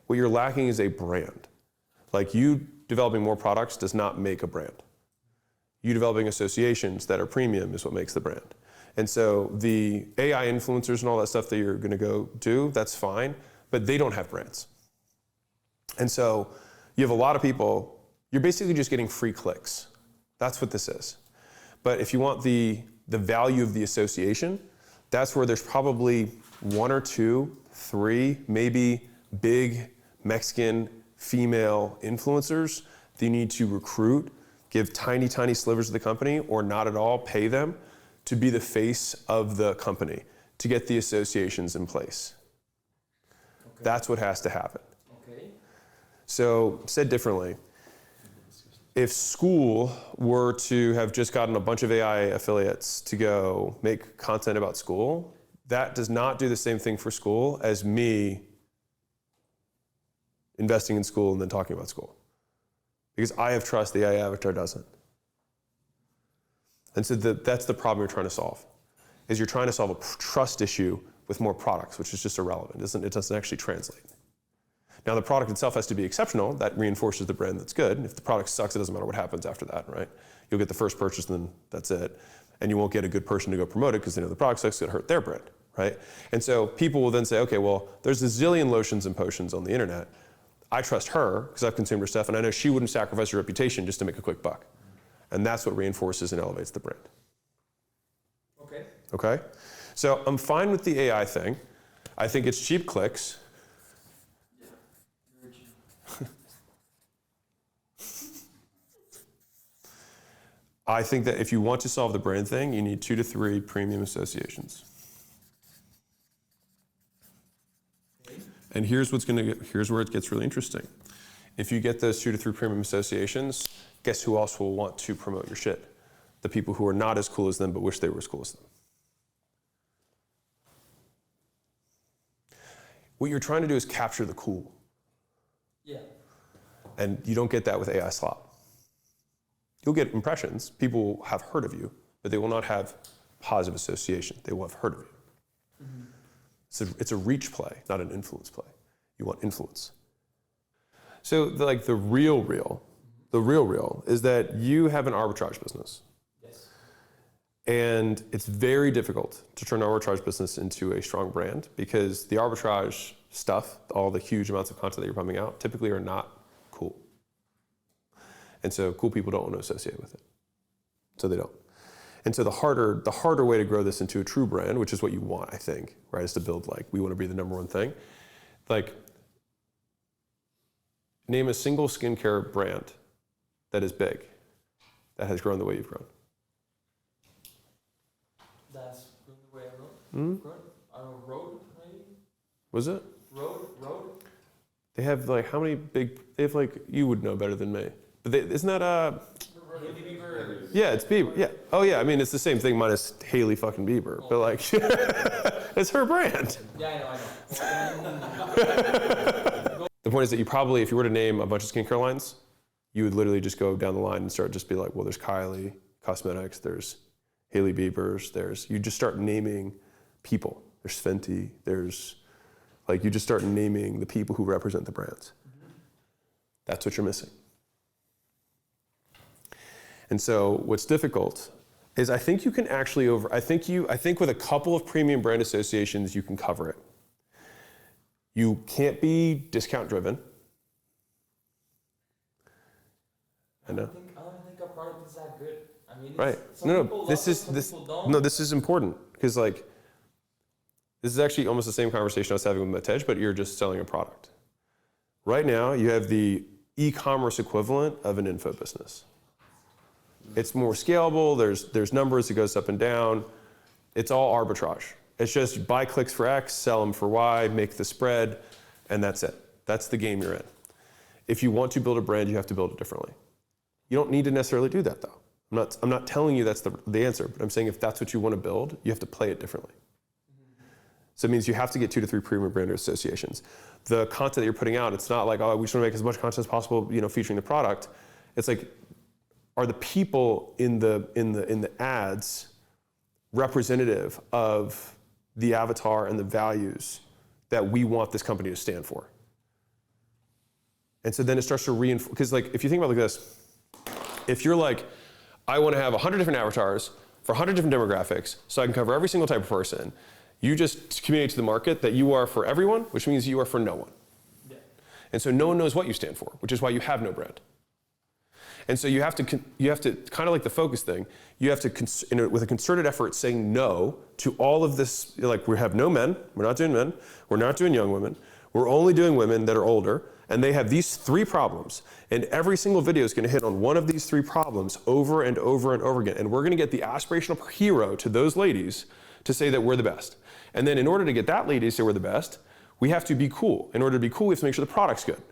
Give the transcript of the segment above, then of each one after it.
What you're lacking is a brand. Like, you developing more products does not make a brand. You developing associations that are premium is what makes the brand. And so the AI influencers and all that stuff that you're going to go do, that's fine, but they don't have brands. And so you have a lot of people, you're basically just getting free clicks. That's what this is. But if you want the value of the association, that's where there's probably 1 or 2, 3, maybe big Mexican female influencers that you need to recruit, give tiny, tiny slivers of the company, or not at all, pay them to be the face of the company, to get the associations in place. Okay. That's what has to happen. Okay. So, said differently, if school were to have just gotten a bunch of AI affiliates to go make content about school, that does not do the same thing for school as me investing in school and then talking about school. Because I have trust, the AI avatar doesn't. And so that's the problem you're trying to solve, is you're trying to solve a trust issue with more products, which is just irrelevant. It doesn't actually translate. Now, the product itself has to be exceptional. That reinforces the brand that's good. If the product sucks, it doesn't matter what happens after that, right? You'll get the first purchase, and then that's it. And you won't get a good person to go promote it because they know the product sucks, it's going to hurt their brand, right? And so people will then say, okay, well, there's a zillion lotions and potions on the internet. I trust her because I've consumed her stuff, and I know she wouldn't sacrifice her reputation just to make a quick buck. And that's what reinforces and elevates the brand. Okay. Okay? So I'm fine with the AI thing. I think it's cheap clicks. Yeah, very cheap. I think that if you want to solve the brand thing, you need 2 to 3 premium associations. Okay. And here's where it gets really interesting. If you get those 2 to 3 premium associations, guess who else will want to promote your shit? The people who are not as cool as them but wish they were as cool as them. What you're trying to do is capture the cool. Yeah. And you don't get that with AI slop. You'll get impressions. People will have heard of you, but they will not have positive association. They will have heard of you. Mm-hmm. It's a reach play, not an influence play. You want influence. So the real is that you have an arbitrage business. Yes. And it's very difficult to turn an arbitrage business into a strong brand because the arbitrage stuff, all the huge amounts of content that you're pumping out, typically are not cool. And so cool people don't want to associate with it. So they don't. And so the harder way to grow this into a true brand, which is what you want, I think, right, is to build we want to be the number one thing. Name a single skincare brand that is big, that has grown the way you've grown. That's grown the way I've grown? I don't know, Rode, maybe? Was it? Rode? They have how many big, they have you would know better than me. But isn't that Hailey Bieber? Yeah, it's Bieber, yeah. Oh yeah, I mean, it's the same thing minus Hailey fucking Bieber, but it's her brand. Yeah, I know. The point is that you probably, if you were to name a bunch of skincare lines, you would literally just go down the line and start just be well, there's Kylie Cosmetics, there's Hailey Bieber's, you just start naming people. There's Fenty, you just start naming the people who represent the brands. Mm-hmm. That's what you're missing. And so what's difficult is I think you can actually I think with a couple of premium brand associations, you can cover it. You can't be discount driven. I know. I don't think our product is that good. I mean, right. This is important because this is actually almost the same conversation I was having with Matej, but you're just selling a product. Right now, you have the e-commerce equivalent of an info business. It's more scalable. There's numbers. It goes up and down. It's all arbitrage. It's just buy clicks for X, sell them for Y, make the spread, and that's it. That's the game you're in. If you want to build a brand, you have to build it differently. You don't need to necessarily do that, though. I'm not telling you that's the answer, but I'm saying if that's what you want to build, you have to play it differently. So it means you have to get 2 to 3 premium brand associations. The content that you're putting out, it's not we just want to make as much content as possible, featuring the product. It's are the people in the ads representative of the avatar and the values that we want this company to stand for? And so then it starts to reinforce, because like, if you think about it like this, if you're like, I want to have 100 different avatars for 100 different demographics so I can cover every single type of person, you just communicate to the market that you are for everyone, which means you are for no one. Yeah. And so no one knows what you stand for, which is why you have no brand. And so you have to kind of like the focus thing, you have to, with a concerted effort, saying no to all of this, like we have no men, we're not doing men, we're not doing young women, we're only doing women that are older, and they have these 3 problems. And every single video is gonna hit on one of these 3 problems over and over and over again. And we're gonna get the aspirational hero to those ladies to say that we're the best. And then in order to get that lady to say we're the best, we have to be cool. In order to be cool, we have to make sure the product's good.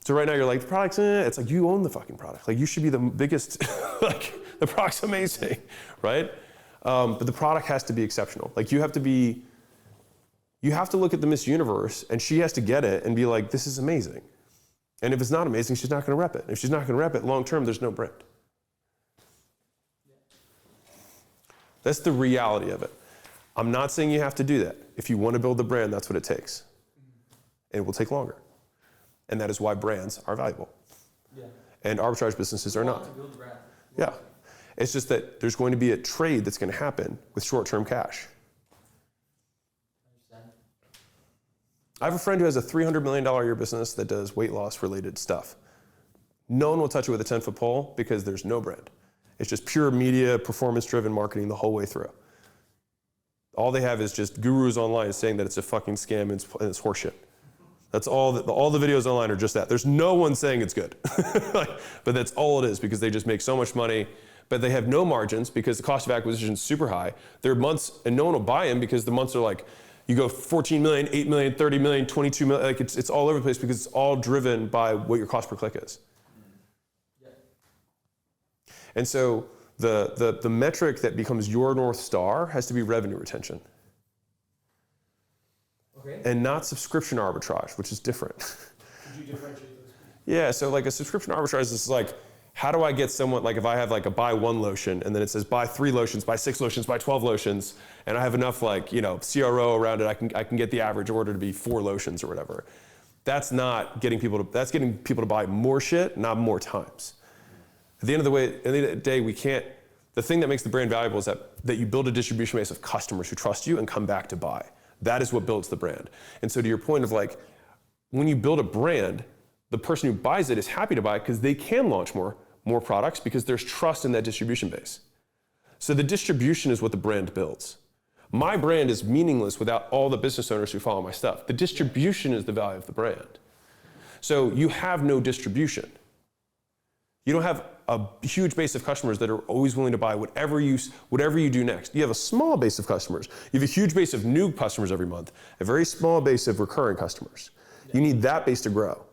So right now you're like, the product's it's like you own the fucking product. Like you should be the biggest, like the product's amazing, right? But the product has to be exceptional. Like you have to look at the Miss Universe and she has to get it and be like, this is amazing. And if it's not amazing, she's not gonna rep it. If she's not gonna rep it, long term, there's no brand. That's the reality of it. I'm not saying you have to do that. If you wanna build the brand, that's what it takes. And it will take longer. And that is why brands are valuable. Yeah. And arbitrage businesses are not. Yeah. It's just that there's going to be a trade that's going to happen with short-term cash. I have a friend who has a $300 million a year business that does weight loss related stuff. No one will touch it with a 10-foot pole because there's no brand. It's just pure media, performance-driven marketing the whole way through. All they have is just gurus online saying that it's a fucking scam and it's horseshit. That's all the videos online are just that. There's no one saying it's good. But that's all it is because they just make so much money, but they have no margins because the cost of acquisition is super high. There are months, and no one will buy them because the months are like, you go 14 million, 8 million, 30 million, 22 million, like it's all over the place because it's all driven by what your cost per click is. Yeah. And so the metric that becomes your North Star has to be revenue retention. Okay. And not subscription arbitrage, which is different. Could you differentiate those? Yeah, so like a subscription arbitrage is like, how do I get someone, like if I have like a buy 1 lotion and then it says buy 3 lotions, buy 6 lotions, buy 12 lotions, and I have enough like, CRO around it, I can get the average order to be 4 lotions or whatever. That's getting people to buy more shit, not more times. At the end of the day, the thing that makes the brand valuable is that you build a distribution base of customers who trust you and come back to buy. That is what builds the brand. And so to your point of like, when you build a brand, the person who buys it is happy to buy it because they can launch more products because there's trust in that distribution base. So the distribution is what the brand builds. My brand is meaningless without all the business owners who follow my stuff. The distribution is the value of the brand. So you have no distribution. You don't have a huge base of customers that are always willing to buy whatever you do next. You have a small base of customers. You have a huge base of new customers every month, a very small base of recurring customers. You need that base to grow.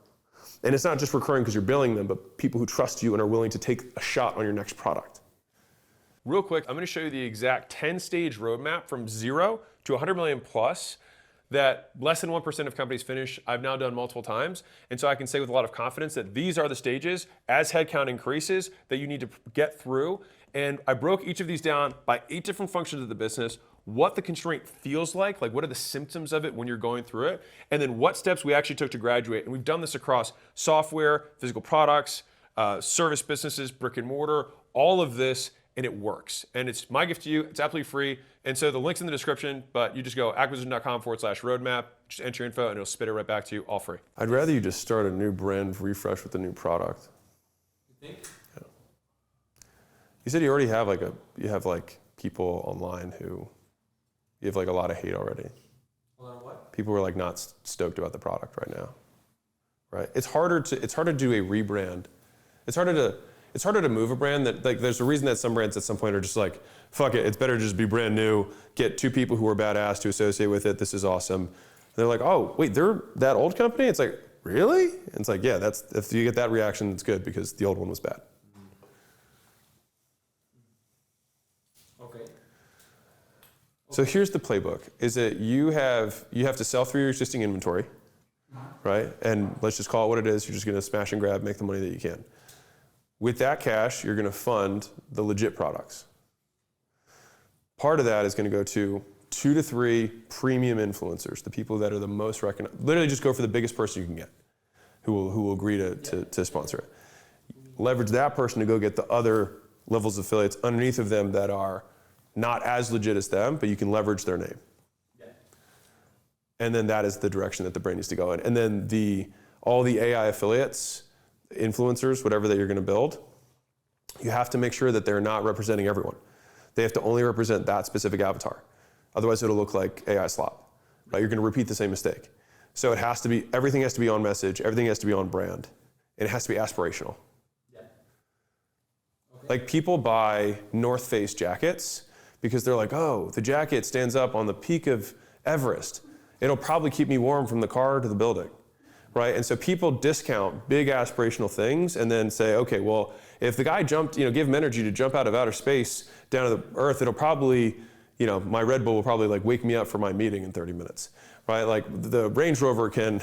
And it's not just recurring because you're billing them, but people who trust you and are willing to take a shot on your next product. Real quick, I'm going to show you the exact 10-stage roadmap from 0 to 100 million plus that less than 1% of companies finish. I've now done multiple times. And so I can say with a lot of confidence that these are the stages as headcount increases that you need to get through. And I broke each of these down by 8 different functions of the business, what the constraint feels like what are the symptoms of it when you're going through it, and then what steps we actually took to graduate. And we've done this across software, physical products, service businesses, brick and mortar, all of this, and it works. And it's my gift to you. It's absolutely free. And so the link's in the description, but you just go acquisition.com/roadmap, just enter your info and it'll spit it right back to you, all free. I'd rather you just start a new brand refresh with a new product. You think? Yeah. You said you already have people online who, you have a lot of hate already. A lot of what? People who are not stoked about the product right now, right? It's harder to do a rebrand. It's harder to move a brand that, there's a reason that some brands at some point are just like, fuck it, it's better to just be brand new, get 2 people who are badass to associate with it, this is awesome. And they're like, oh, wait, they're that old company? It's like, really? And it's like, yeah, if you get that reaction, it's good because the old one was bad. Okay. So here's the playbook, is that you have to sell through your existing inventory, right? And let's just call it what it is, you're just gonna smash and grab, make the money that you can. With that cash, you're gonna fund the legit products. Part of that is gonna go to 2 to 3 premium influencers, the people that are the most recognized. Literally just go for the biggest person you can get. who will agree to sponsor it. Leverage that person to go get the other levels of affiliates underneath of them that are not as legit as them, but you can leverage their name. Yeah. And then that is the direction that the brand needs to go in. And then all the AI affiliates, influencers, whatever that you're going to build, you have to make sure that they're not representing everyone. They have to only represent that specific avatar. Otherwise, it'll look like AI slop. Right? You're going to repeat the same mistake. So everything has to be on message, everything has to be on brand, and it has to be aspirational. Yeah. Okay. Like people buy North Face jackets because they're like, oh, the jacket stands up on the peak of Everest. It'll probably keep me warm from the car to the building, right? And so people discount big aspirational things and then say, okay, well, if the guy jumped, give him energy to jump out of outer space down to the earth, it'll probably, my Red Bull will probably like wake me up for my meeting in 30 minutes, right? Like the Range Rover can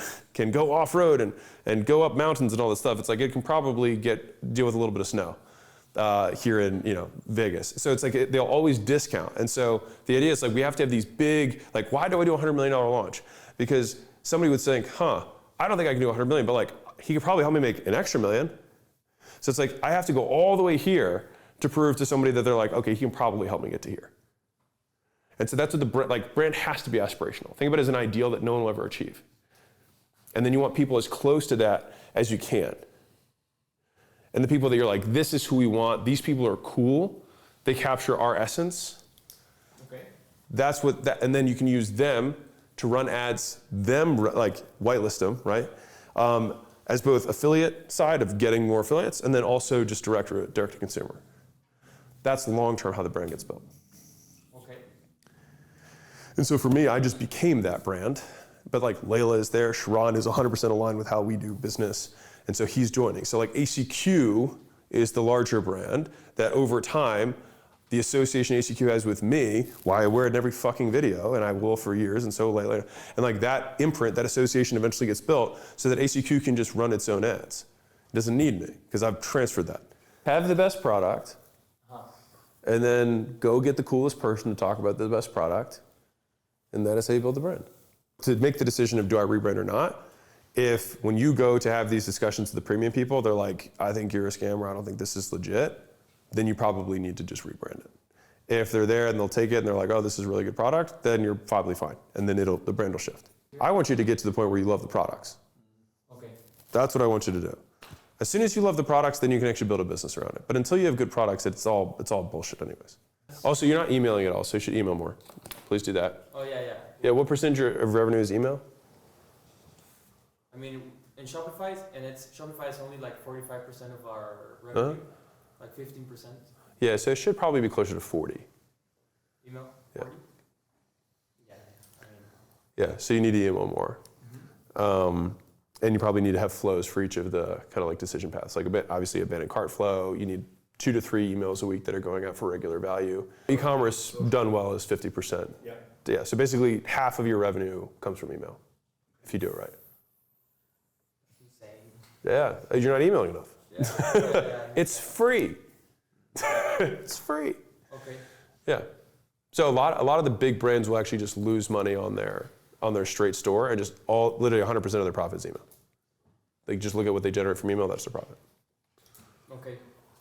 go off-road and go up mountains and all this stuff. It's like it can probably deal with a little bit of snow here in Vegas. So it's like they'll always discount. And so the idea is like we have to have these big, like why do I do a $100 million launch? Because somebody would think, I don't think I can do 100 million, but like he could probably help me make an extra million. So it's like I have to go all the way here to prove to somebody that they're like, okay, he can probably help me get to here. And so that's what the brand has to be aspirational. Think of it as an ideal that no one will ever achieve. And then you want people as close to that as you can. And the people that you're like, this is who we want, these people are cool, they capture our essence. Okay. And then you can use them to run ads, like whitelist them, right? As both affiliate side of getting more affiliates, and then also just direct to consumer. That's long-term how the brand gets built. Okay. And so for me, I just became that brand. But like Layla is there, Sharon is 100% aligned with how we do business, and so he's joining. So like ACQ is the larger brand that over time, the association ACQ has with me, why I wear it in every fucking video, and I will for years, and so Layla. And like that imprint, that association eventually gets built so that ACQ can just run its own ads. It doesn't need me, because I've transferred that. Have the best product, and then go get the coolest person to talk about the best product, and that is how you build the brand. To make the decision of do I rebrand or not, if when you go to have these discussions with the premium people, they're like, I think you're a scammer, I don't think this is legit, then you probably need to just rebrand it. If they're there and they'll take it and they're like, oh, this is a really good product, then you're probably fine. And then the brand will shift. I want you to get to the point where you love the products. Okay. That's what I want you to do. As soon as you love the products, then you can actually build a business around it. But until you have good products, it's all bullshit anyways. Also, you're not emailing at all, so you should email more. Please do that. Oh, yeah. Yeah, what percentage of revenue is email? I mean, in Shopify is only like 45% of our revenue, like 15%. Yeah, so it should probably be closer to 40. Email? Yeah. 40? Yeah. Yeah, so you need to email more. And you probably need to have flows for each of the kind of like decision paths. Like obviously abandoned cart flow, you need 2 to 3 emails a week that are going out for regular value. E-commerce done well is 50%. Yeah, so basically half of your revenue comes from email, if you do it right. Insane. Yeah, you're not emailing enough. Yeah. It's free. It's free. Okay. Yeah. So a lot of the big brands will actually just lose money on their straight store, and just literally 100% of their profit is email. They just look at what they generate from email, that's their profit. Okay.